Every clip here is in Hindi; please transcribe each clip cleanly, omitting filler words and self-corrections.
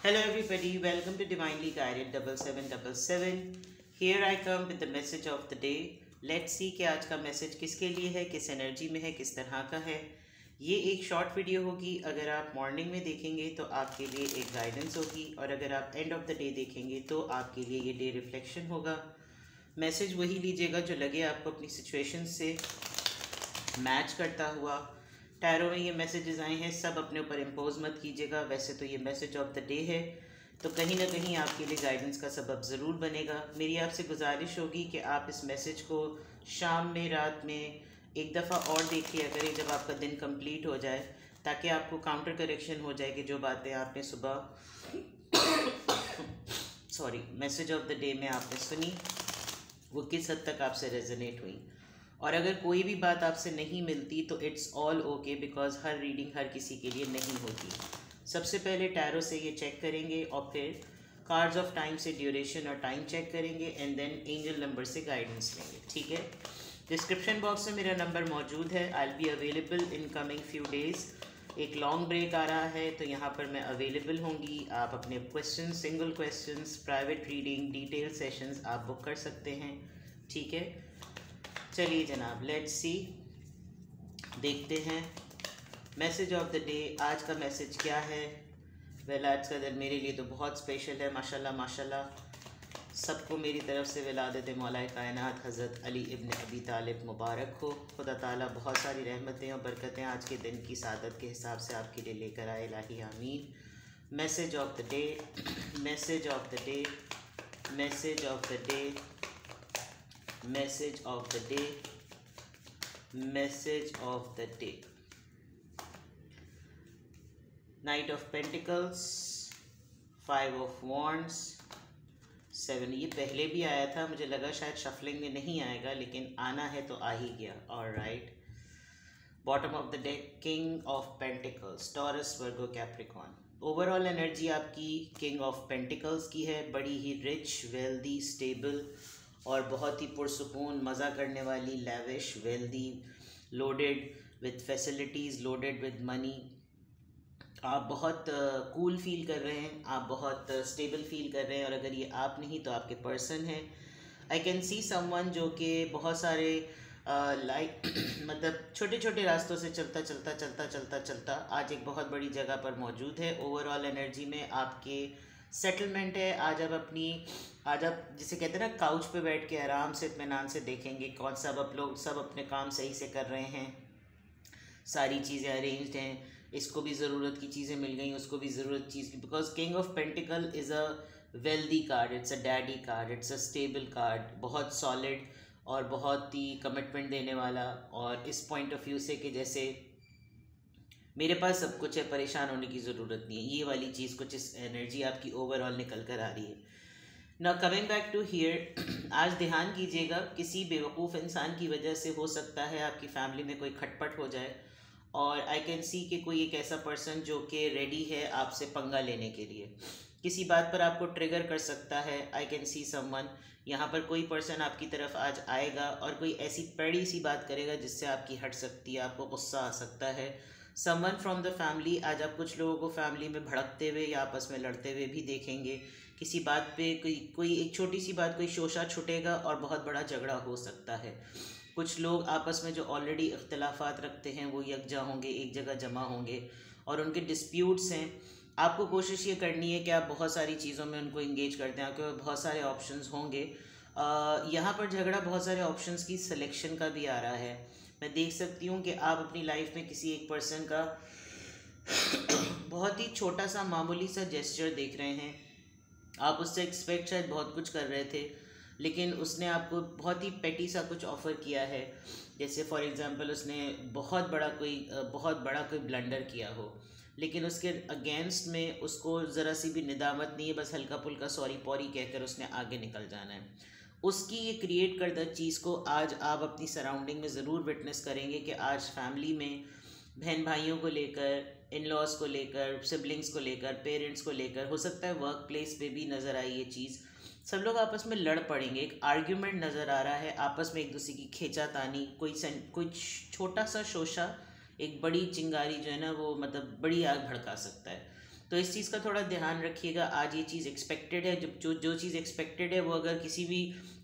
Hello everybody, welcome to Divinely Guided 7777. Here I come with the message of the day. Let's see कि आज का मैसेज किसके लिए है, किस एनर्जी में है, किस तरह का है। ये एक शॉर्ट वीडियो होगी। अगर आप मॉर्निंग में देखेंगे तो आपके लिए एक गाइडेंस होगी, और अगर आप एंड ऑफ द डे देखेंगे तो आपके लिए ये डे रिफ्लेक्शन होगा। मैसेज वही लीजिएगा जो लगे आपको अपनी सिचुएशन से मैच करता हुआ। टैरो में ये मैसेजेस आए हैं, सब अपने ऊपर इम्पोज मत कीजिएगा। वैसे तो ये मैसेज ऑफ द डे है, तो कहीं ना कहीं आपके लिए गाइडेंस का सबब ज़रूर बनेगा। मेरी आपसे गुजारिश होगी कि आप इस मैसेज को शाम में, रात में एक दफ़ा और देख लिया करें जब आपका दिन कंप्लीट हो जाए, ताकि आपको काउंटर करेक्शन हो जाए कि जो बातें आपने सुबह मैसेज ऑफ द डे में आपने सुनी वो किस हद तक आपसे रेजोनेट हुई। और अगर कोई भी बात आपसे नहीं मिलती तो इट्स ऑल ओके, बिकॉज हर रीडिंग हर किसी के लिए नहीं होती। सबसे पहले टैरो से ये चेक करेंगे और फिर कार्ड्स ऑफ टाइम से ड्यूरेशन और टाइम चेक करेंगे, एंड देन एंजल नंबर से गाइडेंस लेंगे। ठीक है, डिस्क्रिप्शन बॉक्स में मेरा नंबर मौजूद है। I will be available in coming few days. एक लॉन्ग ब्रेक आ रहा है तो यहाँ पर मैं अवेलेबल होंगी। आप अपने question, single questions, private reading, detail sessions आप बुक कर सकते हैं। ठीक है, चलिए जनाब, लेट्स सी, देखते हैं मैसेज ऑफ द डे। आज का मैसेज क्या है? वेल, आज का दिन मेरे लिए तो बहुत स्पेशल है। माशाल्लाह माशाल्लाह, सबको मेरी तरफ से विलादत मौलाए कायनात हज़रत अली इब्न अबी तालिब मुबारक हो। खुदा ताला बहुत सारी रहमतें और बरकतें आज के दिन की सादत के हिसाब से आपके लिए लेकर आए। इलाही आमीन। Message of the day, message of the day, message of the day, message of the day, message of the day. Night of pentacles, 5 of wands, 7। ये पहले भी आया था, मुझे लगा शायद शफलिंग में नहीं आएगा, लेकिन आना है तो आ ही गया। Alright. Bottom of the deck, king of pentacles, taurus, Virgo, Capricorn. Overall energy आपकी किंग ऑफ पेंटिकल्स की है। बड़ी ही रिच, वेल्दी, स्टेबल और बहुत ही पुरसुकून, मज़ा करने वाली, lavish, wealthy, loaded with facilities, loaded with money. आप बहुत कूल फील कर रहे हैं, आप बहुत स्टेबल फील कर रहे हैं, और अगर ये आप नहीं तो आपके पर्सन हैं। आई कैन सी समवन जो कि बहुत सारे मतलब छोटे छोटे रास्तों से चलता चलता चलता चलता चलता आज एक बहुत बड़ी जगह पर मौजूद है। ओवरऑल एनर्जी में आपके सेटलमेंट है। आज आप जिसे कहते हैं ना, काउच पे बैठ के आराम से इत्मीनान से देखेंगे कौन सा आप लोग सब अपने काम सही से कर रहे हैं, सारी चीज़ें अरेंज्ड हैं, इसको भी ज़रूरत की चीज़ें मिल गई, उसको भी ज़रूरत चीज़ की। Because king of pentacle is a wealthy card, it's a daddy card, it's a stable card, बहुत सॉलिड और बहुत ही कमिटमेंट देने वाला। और इस पॉइंट ऑफ व्यू से कि जैसे मेरे पास सब कुछ है, परेशान होने की ज़रूरत नहीं है, ये वाली चीज़ कुछ इस एनर्जी आपकी ओवरऑल निकल कर आ रही है। ना कमिंग बैक टू हियर, आज ध्यान कीजिएगा, किसी बेवकूफ़ इंसान की वजह से हो सकता है आपकी फैमिली में कोई खटपट हो जाए, और आई कैन सी कि कोई एक ऐसा पर्सन जो कि रेडी है आपसे पंगा लेने के लिए, किसी बात पर आपको ट्रिगर कर सकता है। आई कैन सी समवन, यहाँ पर कोई पर्सन आपकी तरफ आज आएगा और कोई ऐसी बड़ी सी बात करेगा जिससे आपकी हट सकती है, आपको गुस्सा आ सकता है। समवन फ्रॉम द फैमिली, आज आप कुछ लोगों को फैमिली में भड़कते हुए या आपस में लड़ते हुए भी देखेंगे। किसी बात पे कोई एक छोटी सी बात, कोई शोशा छुटेगा और बहुत बड़ा झगड़ा हो सकता है। कुछ लोग आपस में जो ऑलरेडी इख्तलाफात रखते हैं वो यकजा होंगे, एक जगह जमा होंगे, और उनके डिस्प्यूट्स हैं। आपको कोशिश ये करनी है कि आप बहुत सारी चीज़ों में उनको इंगेज करते हैं, आपके पास बहुत सारे ऑप्शंस होंगे। यहाँ पर झगड़ा बहुत सारे ऑप्शंस की सिलेक्शन का भी आ रहा है। मैं देख सकती हूँ कि आप अपनी लाइफ में किसी एक पर्सन का बहुत ही छोटा सा मामूली सा जेस्चर देख रहे हैं। आप उससे एक्सपेक्ट शायद बहुत कुछ कर रहे थे, लेकिन उसने आपको बहुत ही पेटी सा कुछ ऑफ़र किया है। जैसे फॉर एग्ज़ाम्पल उसने बहुत बड़ा कोई ब्लंडर किया हो, लेकिन उसके अगेंस्ट में उसको ज़रा सी भी निदामत नहीं है, बस हल्का फुल्का सॉरी पॉरी कहकर उसने आगे निकल जाना है। उसकी ये क्रिएट करदा चीज़ को आज आप अपनी सराउंडिंग में ज़रूर विटनेस करेंगे कि आज फैमिली में बहन भाइयों को लेकर, इन लॉज को लेकर, सिबलिंग्स को लेकर, पेरेंट्स को लेकर, हो सकता है वर्क प्लेस पे भी नज़र आई ये चीज़। सब लोग आपस में लड़ पड़ेंगे, एक आर्ग्यूमेंट नज़र आ रहा है, आपस में एक दूसरे की खींचातानी, कोई छोटा सा शोशा एक बड़ी चिंगारी जो है ना वो मतलब बड़ी आग भड़का सकता है। तो इस चीज़ का थोड़ा ध्यान रखिएगा। आज ये चीज़ एक्सपेक्टेड है, जब जो चीज़ एक्सपेक्टेड है वो अगर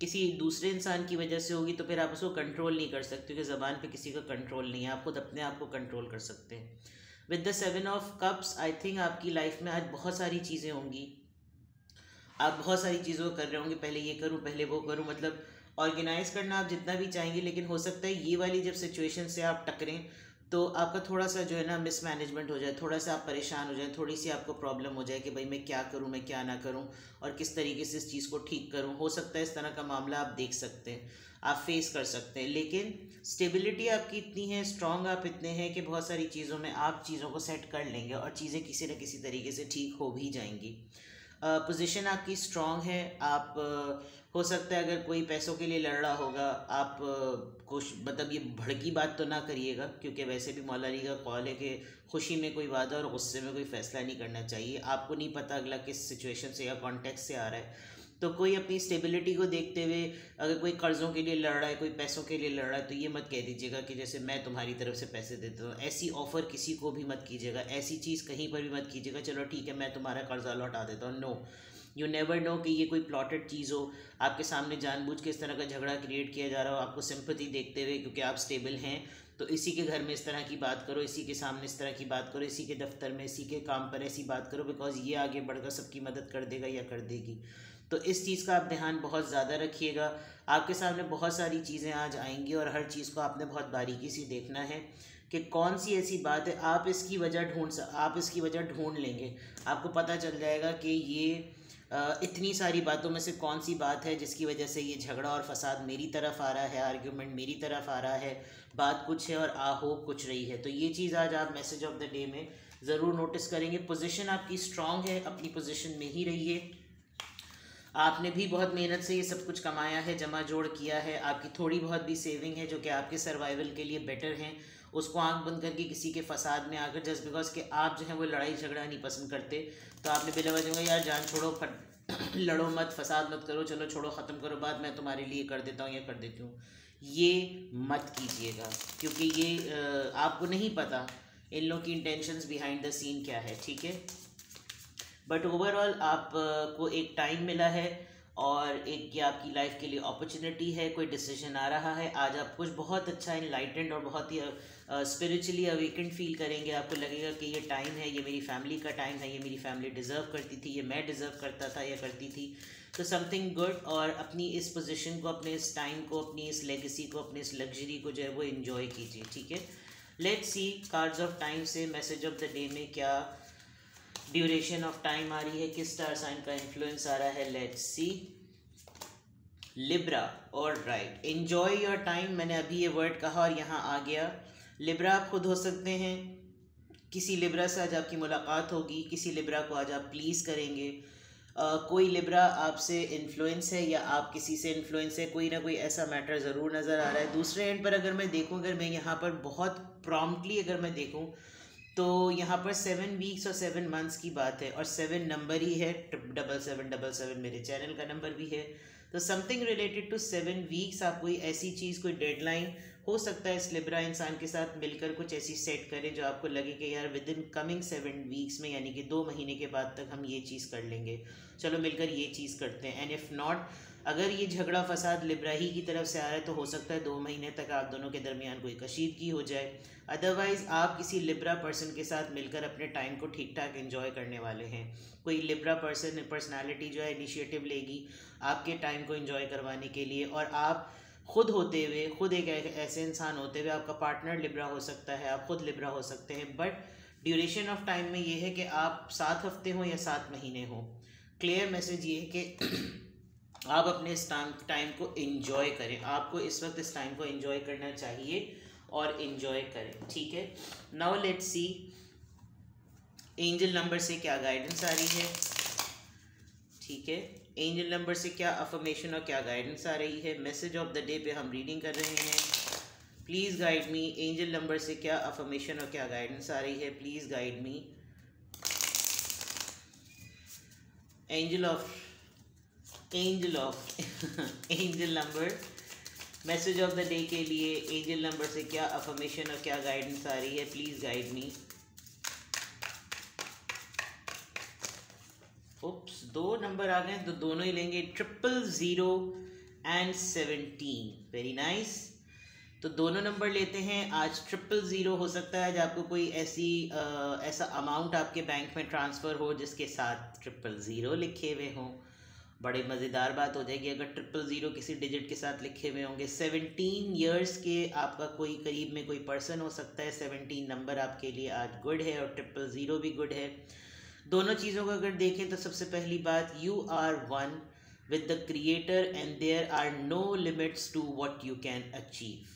किसी दूसरे इंसान की वजह से होगी तो फिर आप उसको कंट्रोल नहीं कर सकते, क्योंकि ज़बान पे किसी का कंट्रोल नहीं है, आप खुद अपने आप को कंट्रोल कर सकते हैं। With the 7 of cups I think आपकी लाइफ में आज बहुत सारी चीज़ें होंगी, आप बहुत सारी चीज़ों को कर रहे होंगे, पहले ये करूँ पहले वो करूँ, मतलब ऑर्गेनाइज करना आप जितना भी चाहेंगे, लेकिन हो सकता है ये वाली जब सिचुएशन से आप टकरें तो आपका थोड़ा सा जो है ना मिसमैनेजमेंट हो जाए, थोड़ा सा आप परेशान हो जाए, थोड़ी सी आपको प्रॉब्लम हो जाए कि भाई मैं क्या करूं मैं क्या ना करूं और किस तरीके से इस चीज़ को ठीक करूं। हो सकता है इस तरह का मामला आप देख सकते हैं, आप फेस कर सकते हैं, लेकिन स्टेबिलिटी आपकी इतनी है, स्ट्रांग आप इतने हैं कि बहुत सारी चीज़ों में आप चीज़ों को सेट कर लेंगे और चीज़ें किसी न किसी तरीके से ठीक हो भी जाएंगी। पोजीशन आपकी स्ट्रांग है। आप हो सकता है अगर कोई पैसों के लिए लड़ रहा होगा, आप कुछ मतलब ये भड़की बात तो ना करिएगा, क्योंकि वैसे भी मौला अली का कॉल है कि खुशी में कोई वादा और गुस्से में कोई फ़ैसला नहीं करना चाहिए। आपको नहीं पता अगला किस सिचुएशन से या कॉन्टेक्स्ट से आ रहा है, तो कोई अपनी स्टेबिलिटी को देखते हुए अगर कोई कर्ज़ों के लिए लड़ रहा है, कोई पैसों के लिए लड़ रहा है, तो ये मत कह दीजिएगा कि जैसे मैं तुम्हारी तरफ से पैसे देता हूँ। ऐसी ऑफ़र किसी को भी मत कीजिएगा, ऐसी चीज़ कहीं पर भी मत कीजिएगा चलो ठीक है मैं तुम्हारा कर्जा लौटा देता हूँ। नो, यू नेवर नो कि ये कोई प्लॉटेड चीज़ हो, आपके सामने जानबूझ के इस तरह का झगड़ा क्रिएट किया जा रहा हो आपको सिंपैथी देखते हुए, क्योंकि आप स्टेबल हैं तो इसी के घर में इस तरह की बात करो, इसी के सामने इस तरह की बात करो, इसी के दफ्तर में इसी के काम पर ऐसी बात करो, बिकॉज ये आगे बढ़कर सबकी मदद कर देगा या कर देगी। तो इस चीज़ का आप ध्यान बहुत ज़्यादा रखिएगा। आपके सामने बहुत सारी चीज़ें आज आएंगी और हर चीज़ को आपने बहुत बारीकी से देखना है कि कौन सी ऐसी बात है आप इसकी वजह ढूंढ लेंगे। आपको पता चल जाएगा कि ये इतनी सारी बातों में से कौन सी बात है जिसकी वजह से ये झगड़ा और फसाद मेरी तरफ आ रहा है, आर्ग्यूमेंट मेरी तरफ आ रहा है, बात कुछ है और हो कुछ रही है। तो ये चीज़ आज आप मैसेज ऑफ द डे में ज़रूर नोटिस करेंगे। पोजीशन आपकी स्ट्रांग है, अपनी पोजीशन में ही रहिए। आपने भी बहुत मेहनत से ये सब कुछ कमाया है, जमा जोड़ किया है, आपकी थोड़ी बहुत भी सेविंग है जो कि आपके सर्वाइवल के लिए बेटर हैं, उसको आंख बंद करके किसी के फसाद में आकर जस्ट बिकॉज कि आप जो है वो लड़ाई झगड़ा नहीं पसंद करते, तो आपने बिला वजह यार जान छोड़ो लड़ो मत, फसाद मत करो, चलो छोड़ो ख़त्म करो बात, मैं तुम्हारे लिए कर देता हूँ या कर देती हूँ, ये मत कीजिएगा, क्योंकि ये आपको नहीं पता इन लोगों की इंटेंशंस बिहाइंड द सीन क्या है, ठीक है। बट ओवरऑल आप को एक टाइम मिला है और एक ये आपकी लाइफ के लिए अपॉर्चुनिटी है, कोई डिसीजन आ रहा है, आज आप कुछ बहुत अच्छा इनलाइटेंड और बहुत ही स्पिरिचुअली अवेकेंड फील करेंगे। आपको लगेगा कि ये टाइम है, ये मेरी फैमिली का टाइम है, ये मेरी फैमिली डिज़र्व करती थी, ये मैं डिज़र्व करता था या करती थी, तो समथिंग गुड। और अपनी इस पोजीशन को, अपने इस टाइम को, अपनी इस लेगेसी को, अपनी इस लग्जरी को जो है वो इन्जॉय कीजिए, ठीक है। Let's see cards of time से मैसेज ऑफ द डे में क्या ड्यूरेशन ऑफ टाइम आ रही है, किस स्टार साइन का इन्फ्लुएंस आ रहा है। Let's see Libra. और राइट, एन्जॉय योर टाइम, मैंने अभी ये वर्ड कहा और यहाँ आ गया। लिब्रा आप खुद हो सकते हैं, किसी लिब्रा से आज आपकी मुलाकात होगी, किसी लिब्रा को आज आप प्लीज़ करेंगे, कोई लिब्रा आपसे इन्फ्लुएंस है या आप किसी से इन्फ्लुएंस है, कोई ना कोई ऐसा मैटर ज़रूर नज़र आ रहा है। दूसरे एंड पर अगर मैं देखूँ, अगर मैं यहाँ पर बहुत प्रॉम्प्टली अगर मैं देखूँ तो यहाँ पर 7 वीक्स और 7 मंथ्स की बात है और 7 नंबर ही है, 7777 मेरे चैनल का नंबर भी है, तो समथिंग रिलेटेड टू 7 वीक्स। आप कोई ऐसी चीज़, कोई डेडलाइन हो सकता है इस लिब्रा इंसान के साथ मिलकर कुछ ऐसी सेट करें जो आपको लगे कि यार विद इन कमिंग 7 वीक्स में, यानी कि 2 महीने के बाद तक हम ये चीज़ कर लेंगे, चलो मिलकर ये चीज़ करते हैं। एंड इफ़ नॉट, अगर ये झगड़ा फसाद लिब्रा ही की तरफ से आ रहा है तो हो सकता है 2 महीने तक आप दोनों के दरमियान कोई कशीदगी हो जाए। अदरवाइज़ आप किसी लिब्रा पर्सन के साथ मिलकर अपने टाइम को ठीक ठाक एंजॉय करने वाले हैं। कोई लिब्रा पर्सनालिटी जो है इनिशिएटिव लेगी आपके टाइम को एंजॉय करवाने के लिए, और आप खुद होते हुए, खुद एक ऐसे इंसान होते हुए, आपका पार्टनर लिब्रा हो सकता है, आप खुद लिब्रा हो सकते हैं, बट ड्यूरेशन ऑफ टाइम में ये है कि आप 7 हफ्ते हो या 7 महीने हो। क्लियर मैसेज ये है कि आप अपने इस टाइम को एंजॉय करें, आपको इस वक्त इस टाइम को एंजॉय करना चाहिए और एंजॉय करें, ठीक है। Now let's see angel number से क्या गाइडेंस आ रही है, ठीक है। एंजल नंबर से क्या अफर्मेशन और क्या गाइडेंस आ रही है। मैसेज ऑफ द डे पे हम रीडिंग कर रहे हैं, please guide me. Angel number से क्या अफर्मेशन और क्या गाइडेंस आ रही है, please guide me. Angel number, message of the day के लिए एंजल नंबर से क्या अफर्मेशन और क्या गाइडेंस आ रही है, please guide me. Oops, 2 number आ गए तो दोनों ही लेंगे, 000 एंड 17। Very nice. तो दोनों नंबर लेते हैं आज। 000 हो सकता है आज आपको कोई ऐसा अमाउंट आपके बैंक में ट्रांसफ़र हो जिसके साथ 000 लिखे हुए हों। बड़े मज़ेदार बात हो जाएगी अगर 000 किसी डिजिट के साथ लिखे हुए होंगे। 17 ईयर्स के आपका कोई करीब में कोई पर्सन हो सकता है। 17 नंबर आपके लिए आज गुड है और 000 भी गुड है। दोनों चीज़ों को अगर देखें तो सबसे पहली बात, you are one with the creator and there are no limits to what you can achieve.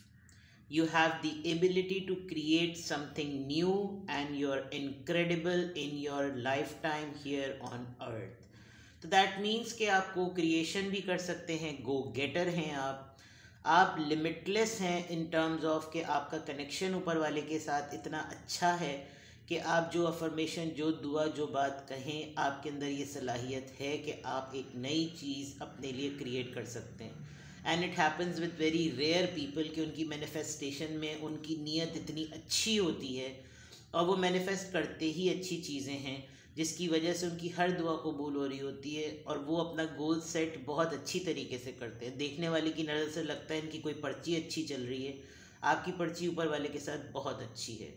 You have the ability to create something new and you're incredible in your lifetime here on earth. तो that means कि आपको क्रिएशन भी कर सकते हैं, गो गेटर हैं आप लिमिटलेस हैं इन टर्म्स ऑफ कि आपका कनेक्शन ऊपर वाले के साथ इतना अच्छा है कि आप जो अफर्मेशन, जो दुआ, जो बात कहें, आपके अंदर ये सलाहियत है कि आप एक नई चीज़ अपने लिए क्रिएट कर सकते हैं। And it happens with very rare people कि उनकी मैनिफेस्टेशन में उनकी नीयत इतनी अच्छी होती है और वो मैनिफेस्ट करते ही अच्छी चीज़ें हैं जिसकी वजह से उनकी हर दुआ कबूल हो रही होती है और वो अपना गोल सेट बहुत अच्छी तरीके से करते हैं। देखने वाले की नज़र से लगता है इनकी कोई पर्ची अच्छी चल रही है, आपकी पर्ची ऊपर वाले के साथ बहुत अच्छी है।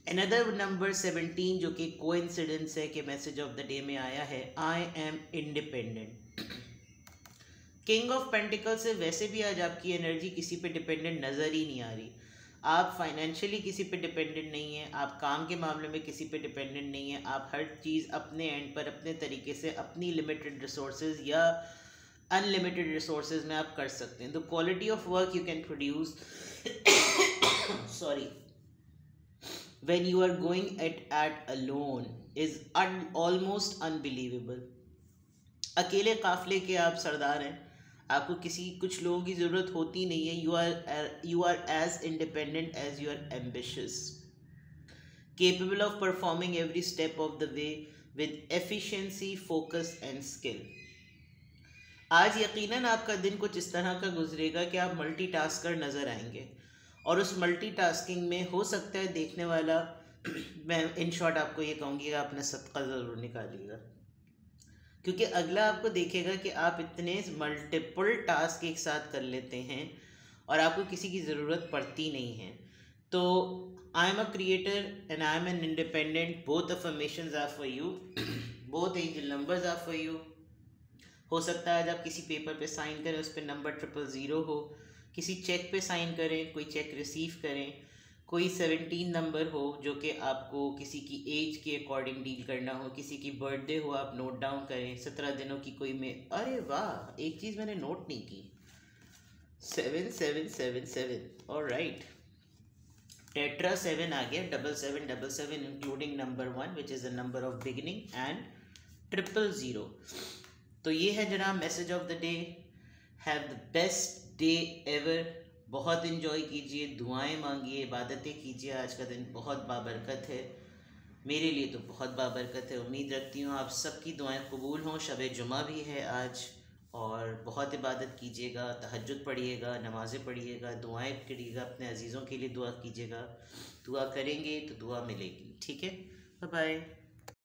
अनदर नंबर 17 जो कि कोइंसिडेंस है कि मैसेज ऑफ द डे में आया है, I am independent. King of pentacle से वैसे भी आज आपकी एनर्जी किसी पे डिपेंडेंट नज़र ही नहीं आ रही। आप फाइनेंशियली किसी पे डिपेंडेंट नहीं है, आप काम के मामले में किसी पे डिपेंडेंट नहीं है, आप हर चीज़ अपने एंड पर अपने तरीके से अपनी लिमिटेड रिसोर्सेज या अनलिमिटेड रिसोर्सेज में आप कर सकते हैं। The quality of work you can produce sorry when you are going at alone is almost unbelievable. अकेले काफले के आप सरदार हैं, आपको किसी कुछ लोगों की ज़रूरत होती नहीं है। you are as independent as you are ambitious, capable of performing every step of the way with efficiency, focus and skill. आज यकीनन आपका दिन कुछ इस तरह का गुजरेगा कि आप मल्टीटास्कर नज़र आएंगे और उस मल्टीटास्किंग में हो सकता है देखने वाला मैं इन शॉर्ट आपको ये कहूँगी कि आपने सदका ज़रूर निकालिएगा, क्योंकि अगला आपको देखेगा कि आप इतने मल्टीपल टास्क एक साथ कर लेते हैं और आपको किसी की ज़रूरत पड़ती नहीं है। तो I am a creator and I am an independent, both affirmations are for you, both angel numbers are for you. हो सकता है आज आप किसी पेपर पे साइन करें, उस पर नंबर 000 हो, किसी चेक पे साइन करें, कोई चेक रिसीव करें, कोई 17 नंबर हो जो कि आपको किसी की एज के अकॉर्डिंग डील करना हो, किसी की बर्थडे हो आप नोट डाउन करें, 17 दिनों की कोई में, अरे वाह एक चीज़ मैंने नोट नहीं की, 7777, ऑलराइट, टेट्रा 7 आ गया, 7777 including number 1 which is the number of beginning and 000। तो ये है जनाब message of the day. Have the best day ever, बहुत इन्जॉय कीजिए, दुआएं मांगिए, इबादतें कीजिए। आज का दिन बहुत बाबरकत है, मेरे लिए तो बहुत बाबरकत है। उम्मीद रखती हूँ आप सबकी दुआएं कबूल हों। शब जुमा भी है आज और बहुत इबादत कीजिएगा, तहज्जुद पढ़िएगा, नमाज़ें पढ़िएगा, दुआएं करिएगा, अपने अजीज़ों के लिए दुआ कीजिएगा। दुआ करेंगे तो दुआ मिलेगी, ठीक है। Bye bye.